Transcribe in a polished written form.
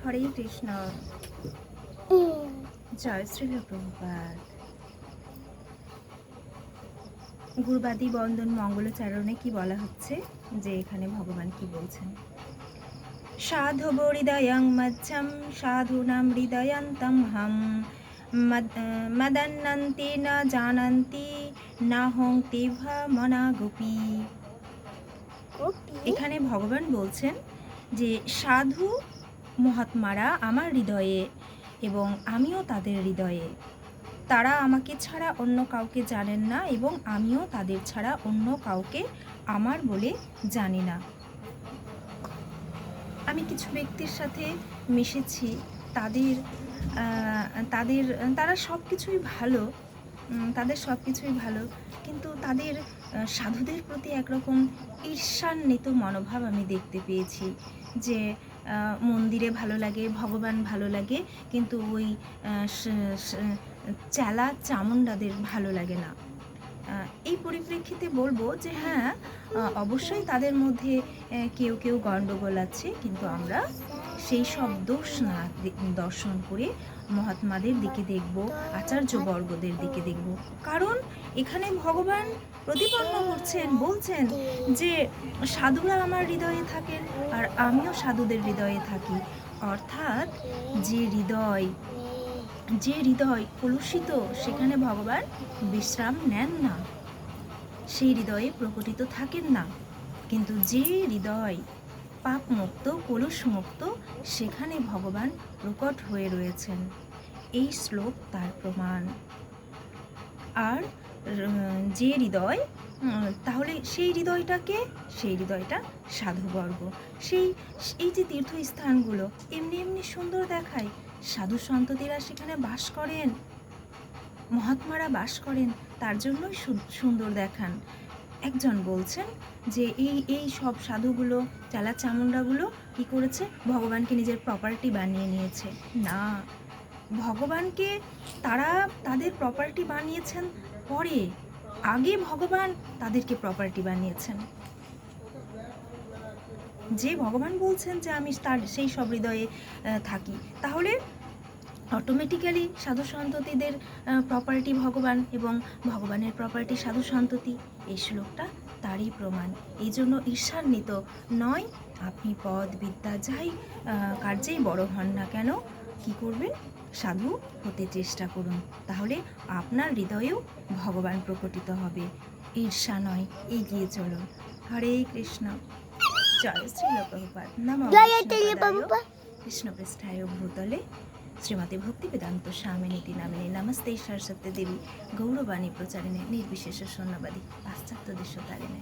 হরে কৃষ্ণ। জয় শ্রীল প্রভুপাদ। গুরুবাদী বন্দন মঙ্গলাচরণে কি বলা হচ্ছে, যে এখানে ভগবান কি বলছেন? সাধব হৃদয়ং মধ্যম সাধুনাম হৃদয়ন্তম হম মদন্নন্তি ন জানন্তি না হং তেভা মনা গোপী। এখানে ভগবান বলছেন যে সাধু মহাত্মারা আমার হৃদয়ে এবং আমিও তাদের হৃদয়ে। তারা আমাকে ছাড়া অন্য কাউকে জানেন না এবং আমিও তাদের ছাড়া অন্য কাউকে আমার বলে জানি না। আমি কিছু ব্যক্তির সাথে মিশেছি, তারা সব কিছুই ভালো, কিন্তু তাদের সাধুদের প্রতি একরকম ঈর্ষান্বিত মনোভাব আমি দেখতে পেয়েছি, যে মন্দিরে ভালো লাগে, ভগবান ভালো লাগে, কিন্তু ওই চেলা চামুণ্ডাদের ভালো লাগে না। এই পরিপ্রেক্ষিতে বলবো যে হ্যাঁ, অবশ্যই তাদের মধ্যে কেউ কেউ গণ্ডগোল আছে, কিন্তু আমরা সেই সব দোষ না দর্শন করে মহাত্মাদের দিকে দেখব, আচার্যবর্গদের দিকে দেখব। কারণ এখানে ভগবান প্রতিপন্ন করছেন, বলছেন যে সাধুরা আমার হৃদয়ে থাকেন আর আমিও সাধুদের হৃদয়ে থাকি। অর্থাৎ যে হৃদয় কলুষিত, সেখানে ভগবান বিশ্রাম নেন না, সেই হৃদয়ে প্রকটিত থাকেন না। কিন্তু যে হৃদয় পাপমুক্ত, কলুষমুক্ত, সেখানে ভগবান প্রকট হয়ে রয়েছেন। এই শ্লোক তার প্রমাণ। আর যে হৃদয়, তাহলে সেই হৃদয়টা সাধুবর্গ। এই যে তীর্থস্থানগুলো এমনি সুন্দর দেখায়, সাধু সন্ততিরা সেখানে বাস করেন, মহাত্মারা বাস করেন, তার জন্যই সুন্দর দেখান। একজন বলছেন যে এই সব সাধুগুলো, চালা চামুণ্ডাগুলো কি করেছে, ভগবানকে নিজের প্রপার্টি বানিয়ে নিয়েছে। না, ভগবানকে তারা তাদের প্রপার্টি বানিয়েছেন পরে, আগে ভগবান তাদেরকে প্রপার্টি বানিয়েছেন। যে ভগবান বলছেন যে আমি তার সেই সব হৃদয়ে থাকি, তাহলে অটোমেটিক্যালি সাধু সন্ততিদের প্রপার্টি ভগবান এবং ভগবানের প্রপার্টি সাধু সন্ততি। এই শ্লোকটা তারই প্রমাণ। এই জন্য ঈর্ষান্বিত নয়, আপনি পদ বিদ্যা যাই কার্যেই বড় হন না কেন, কি করবেন, সাধু হতে চেষ্টা করুন, তাহলে আপনার হৃদয়েও ভগবান প্রকটিত হবে। ঈর্ষা নয়, এগিয়ে চলুন। হরে কৃষ্ণ। জয় শ্রীল প্রভুপাদ। নমঃ কৃষ্ণ পৃষ্ঠায় ভূতলে শ্রীমতী ভক্তি বেদান্ত স্বামিনীতি নামিনী নমস্তে সরস্বতী দেবী গৌরবাণী প্রচারিণী নির্বিশেষ শূন্যবাদী পাশ্চাত্য দেশ তারিণী।